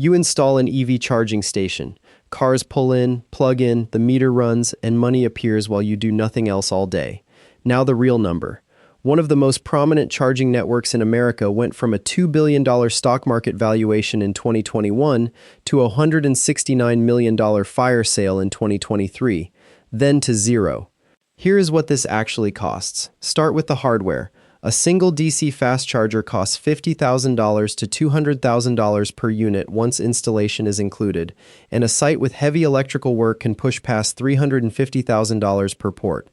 You install an EV charging station. Cars pull in, plug in, the meter runs, and money appears while you do nothing else all day. Now the real number. One of the most prominent charging networks in America went from a $2 billion stock market valuation in 2021 to a $169 million fire sale in 2023, then to zero. Here is what this actually costs. Start with the hardware. A single DC fast charger costs $50,000 to $200,000 per unit once installation is included, and a site with heavy electrical work can push past $350,000 per port.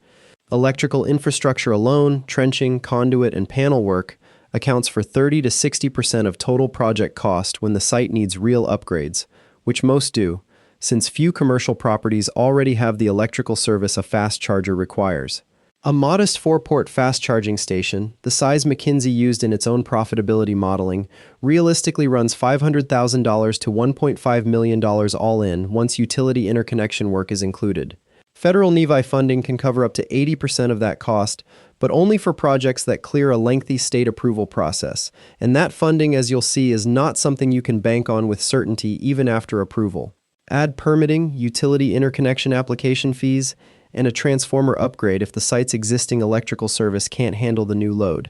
Electrical infrastructure alone, trenching, conduit, and panel work, accounts for 30 to 60% of total project cost when the site needs real upgrades, which most do, since few commercial properties already have the electrical service a fast charger requires. A modest 4-port fast charging station, the size McKinsey used in its own profitability modeling, realistically runs $500,000 to $1.5 million all in once utility interconnection work is included. Federal NEVI funding can cover up to 80% of that cost, but only for projects that clear a lengthy state approval process, and that funding, as you'll see, is not something you can bank on with certainty even after approval. Add permitting, utility interconnection application fees, and a transformer upgrade if the site's existing electrical service can't handle the new load,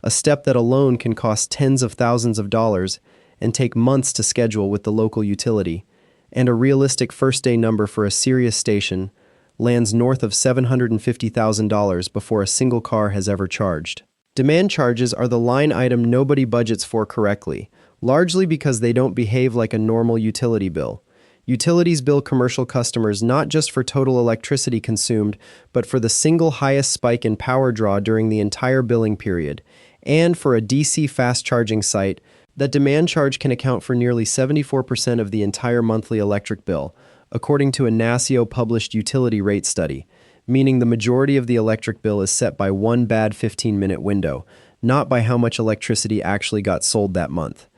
a step that alone can cost tens of thousands of dollars and take months to schedule with the local utility, and a realistic first-day number for a serious station lands north of $750,000 before a single car has ever charged. Demand charges are the line item nobody budgets for correctly, largely because they don't behave like a normal utility bill. Utilities bill commercial customers not just for total electricity consumed, but for the single highest spike in power draw during the entire billing period. And for a DC fast charging site, that demand charge can account for nearly 74% of the entire monthly electric bill, according to a NASIO-published utility rate study, meaning the majority of the electric bill is set by one bad 15-minute window, not by how much electricity actually got sold that month.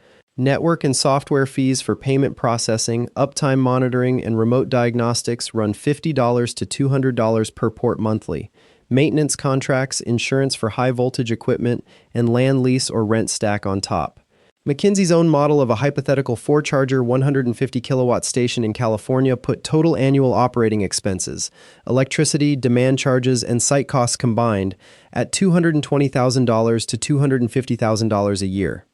Network and software fees for payment processing, uptime monitoring, and remote diagnostics run $50 to $200 per port monthly. Maintenance contracts, insurance for high-voltage equipment, and land lease or rent stack on top. McKinsey's own model of a hypothetical 4-charger 150-kilowatt station in California put total annual operating expenses, electricity, demand charges, and site costs combined, at $220,000 to $250,000 a year.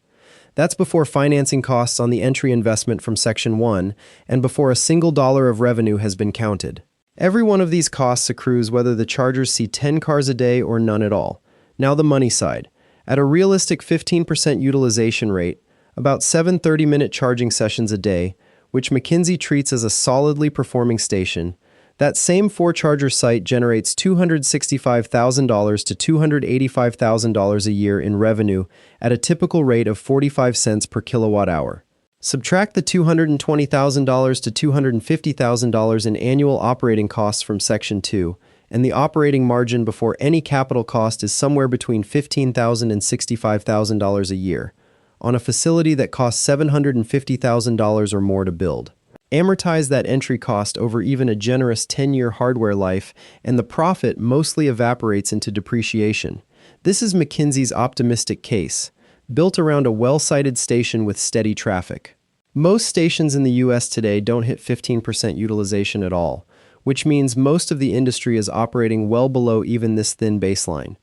That's before financing costs on the entry investment from Section 1 and before a single dollar of revenue has been counted. Every one of these costs accrues whether the chargers see 10 cars a day or none at all. Now the money side. At a realistic 15% utilization rate, about 7 30-minute charging sessions a day, which McKinsey treats as a solidly performing station, that same 4-charger site generates $265,000 to $285,000 a year in revenue at a typical rate of 45 cents per kilowatt hour. Subtract the $220,000 to $250,000 in annual operating costs from Section 2, and the operating margin before any capital cost is somewhere between $15,000 and $65,000 a year, on a facility that costs $750,000 or more to build. Amortize that entry cost over even a generous 10-year hardware life, and the profit mostly evaporates into depreciation. This is McKinsey's optimistic case, built around a well-sited station with steady traffic. Most stations in the U.S. today don't hit 15% utilization at all, which means most of the industry is operating well below even this thin baseline.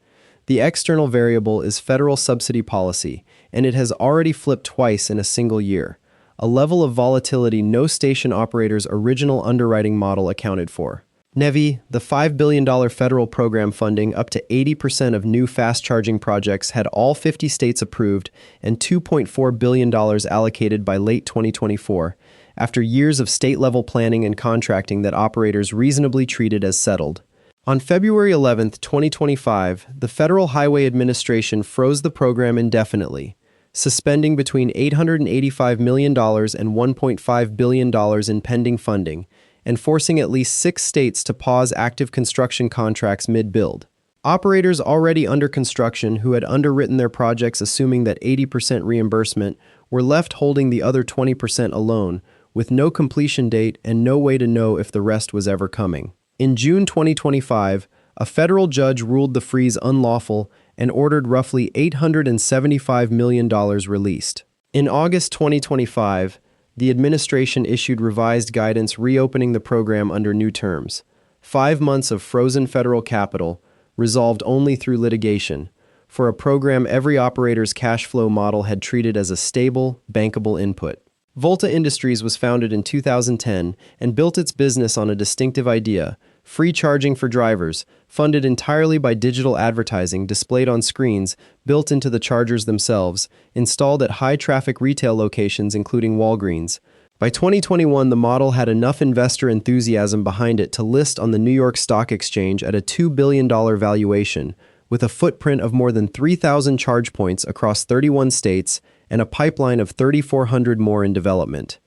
The external variable is federal subsidy policy, and it has already flipped twice in a single year, a level of volatility no station operator's original underwriting model accounted for. NEVI, the $5 billion federal program funding up to 80% of new fast-charging projects, had all 50 states approved and $2.4 billion allocated by late 2024, after years of state-level planning and contracting that operators reasonably treated as settled. On February 11, 2025, the Federal Highway Administration froze the program indefinitely, suspending between $885 million and $1.5 billion in pending funding, and forcing at least 6 states to pause active construction contracts mid-build. Operators already under construction who had underwritten their projects assuming that 80% reimbursement were left holding the other 20% alone, with no completion date and no way to know if the rest was ever coming. In June 2025, a federal judge ruled the freeze unlawful and ordered roughly $875 million released. In August 2025, the administration issued revised guidance reopening the program under new terms. 5 months of frozen federal capital, resolved only through litigation, for a program every operator's cash flow model had treated as a stable, bankable input. Volta Industries was founded in 2010 and built its business on a distinctive idea: free charging for drivers, funded entirely by digital advertising displayed on screens, built into the chargers themselves, installed at high-traffic retail locations including Walgreens. By 2021, the model had enough investor enthusiasm behind it to list on the New York Stock Exchange at a $2 billion valuation, with a footprint of more than 3,000 charge points across 31 states and a pipeline of 3,400 more in development.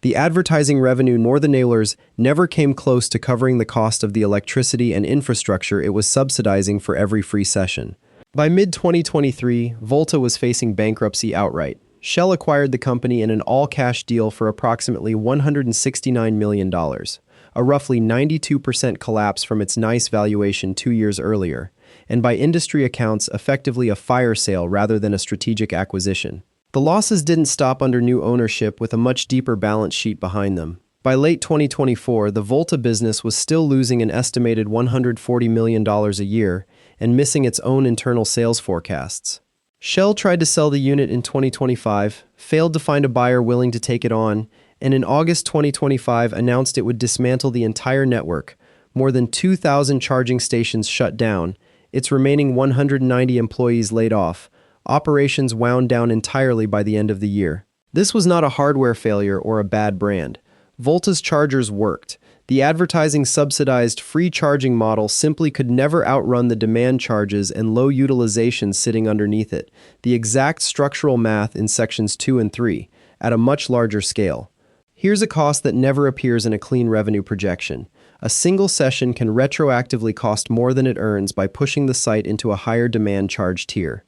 The advertising revenue nor the nailers never came close to covering the cost of the electricity and infrastructure it was subsidizing for every free session. By mid-2023, Volta was facing bankruptcy outright. Shell acquired the company in an all-cash deal for approximately $169 million, a roughly 92% collapse from its nice valuation 2 years earlier, and by industry accounts effectively a fire sale rather than a strategic acquisition. The losses didn't stop under new ownership with a much deeper balance sheet behind them. By late 2024, the Volta business was still losing an estimated $140 million a year and missing its own internal sales forecasts. Shell tried to sell the unit in 2025, failed to find a buyer willing to take it on, and in August 2025 announced it would dismantle the entire network. More than 2,000 charging stations shut down, its remaining 190 employees laid off. Operations wound down entirely by the end of the year. This was not a hardware failure or a bad brand. Volta's chargers worked. The advertising subsidized free charging model simply could never outrun the demand charges and low utilization sitting underneath it, the exact structural math in sections 2 and 3, at a much larger scale. Here's a cost that never appears in a clean revenue projection. A single session can retroactively cost more than it earns by pushing the site into a higher demand charge tier.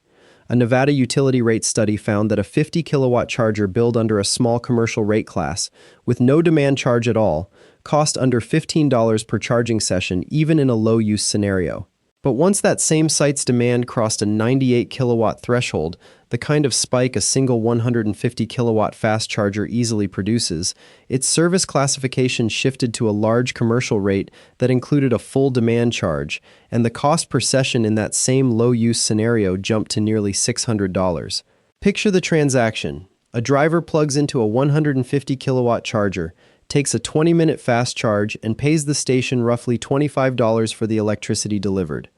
A Nevada utility rate study found that a 50 kilowatt charger built under a small commercial rate class, with no demand charge at all, cost under $15 per charging session even in a low-use scenario. But once that same site's demand crossed a 98 kilowatt threshold, the kind of spike a single 150 kilowatt fast charger easily produces, its service classification shifted to a large commercial rate that included a full demand charge, and the cost per session in that same low-use scenario jumped to nearly $600. Picture the transaction. A driver plugs into a 150 kilowatt charger, takes a 20-minute fast charge, and pays the station roughly $25 for the electricity delivered.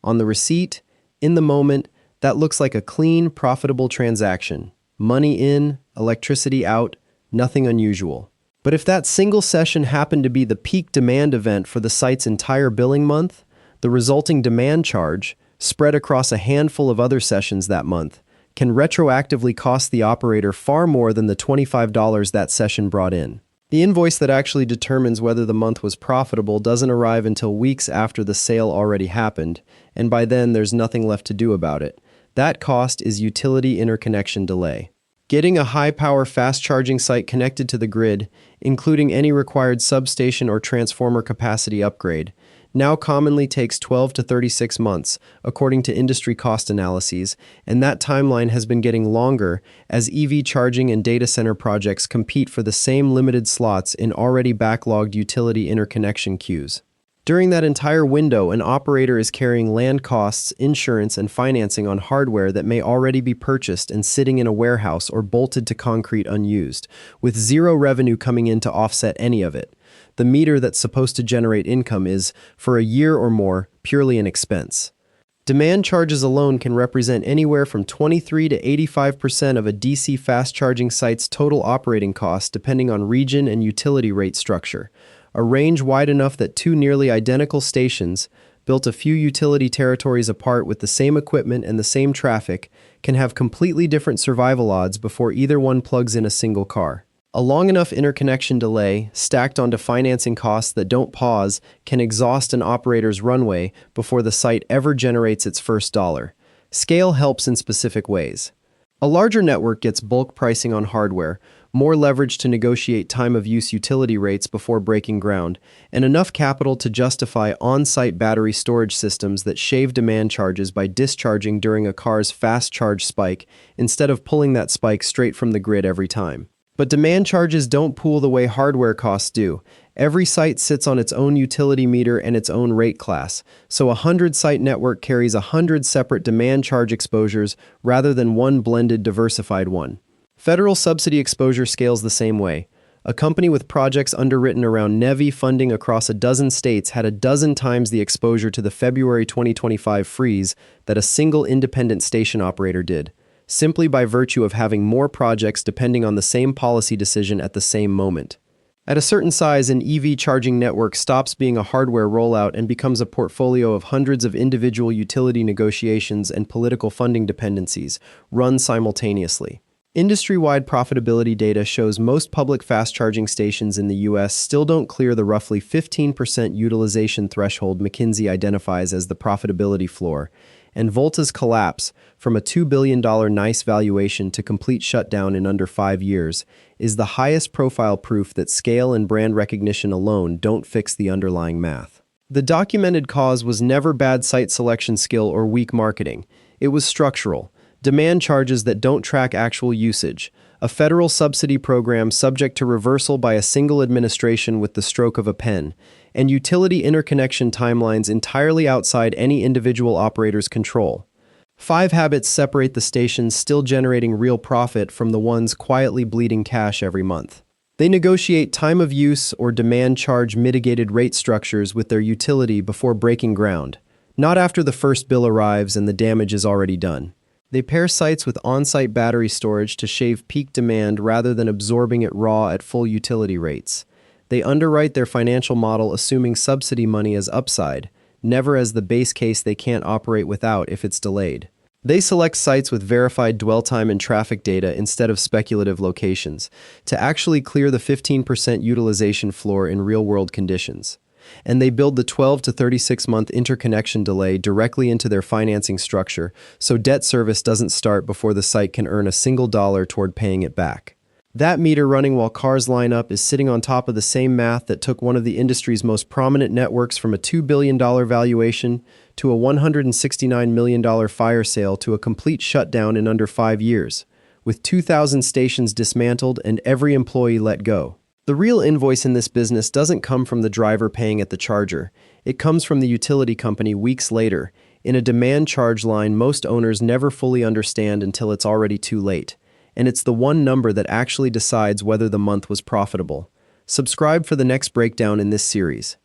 On the receipt, in the moment, that looks like a clean, profitable transaction. Money in, electricity out, nothing unusual. But if that single session happened to be the peak demand event for the site's entire billing month, the resulting demand charge, spread across a handful of other sessions that month, can retroactively cost the operator far more than the $25 that session brought in. The invoice that actually determines whether the month was profitable doesn't arrive until weeks after the sale already happened, and by then there's nothing left to do about it. That cost is utility interconnection delay. Getting a high-power fast-charging site connected to the grid, including any required substation or transformer capacity upgrade, now commonly takes 12 to 36 months, according to industry cost analyses, and that timeline has been getting longer as EV charging and data center projects compete for the same limited slots in already backlogged utility interconnection queues. During that entire window, an operator is carrying land costs, insurance, and financing on hardware that may already be purchased and sitting in a warehouse or bolted to concrete unused, with zero revenue coming in to offset any of it. The meter that's supposed to generate income is, for a year or more, purely an expense. Demand charges alone can represent anywhere from 23 to 85% of a DC fast-charging site's total operating costs depending on region and utility rate structure, a range wide enough that two nearly identical stations, built a few utility territories apart with the same equipment and the same traffic, can have completely different survival odds before either one plugs in a single car. A long enough interconnection delay, stacked onto financing costs that don't pause, can exhaust an operator's runway before the site ever generates its first dollar. Scale helps in specific ways. A larger network gets bulk pricing on hardware, more leverage to negotiate time-of-use utility rates before breaking ground, and enough capital to justify on-site battery storage systems that shave demand charges by discharging during a car's fast charge spike instead of pulling that spike straight from the grid every time. But demand charges don't pool the way hardware costs do. Every site sits on its own utility meter and its own rate class, so a 100-site network carries 100 separate demand charge exposures rather than one blended diversified one. Federal subsidy exposure scales the same way. A company with projects underwritten around NEVI funding across a dozen states had a dozen times the exposure to the February 2025 freeze that a single independent station operator did, simply by virtue of having more projects depending on the same policy decision at the same moment. At a certain size, an EV charging network stops being a hardware rollout and becomes a portfolio of hundreds of individual utility negotiations and political funding dependencies, run simultaneously. Industry-wide profitability data shows most public fast-charging stations in the U.S. still don't clear the roughly 15% utilization threshold McKinsey identifies as the profitability floor, and Volta's collapse from a $2 billion NICE valuation to complete shutdown in under 5 years is the highest profile proof that scale and brand recognition alone don't fix the underlying math. The documented cause was never bad site selection skill or weak marketing. It was structural. Demand charges that don't track actual usage, a federal subsidy program subject to reversal by a single administration with the stroke of a pen, and utility interconnection timelines entirely outside any individual operator's control. 5 habits separate the stations still generating real profit from the ones quietly bleeding cash every month. They negotiate time of use or demand charge mitigated rate structures with their utility before breaking ground, not after the first bill arrives and the damage is already done. They pair sites with on-site battery storage to shave peak demand rather than absorbing it raw at full utility rates. They underwrite their financial model assuming subsidy money as upside, never as the base case they can't operate without if it's delayed. They select sites with verified dwell time and traffic data instead of speculative locations to actually clear the 15% utilization floor in real-world conditions. And they build the 12 to 36-month interconnection delay directly into their financing structure so debt service doesn't start before the site can earn a single dollar toward paying it back. That meter running while cars line up is sitting on top of the same math that took one of the industry's most prominent networks from a $2 billion valuation to a $169 million fire sale to a complete shutdown in under 5 years, with 2,000 stations dismantled and every employee let go. The real invoice in this business doesn't come from the driver paying at the charger. It comes from the utility company weeks later, in a demand charge line most owners never fully understand until it's already too late. And it's the one number that actually decides whether the month was profitable. Subscribe for the next breakdown in this series.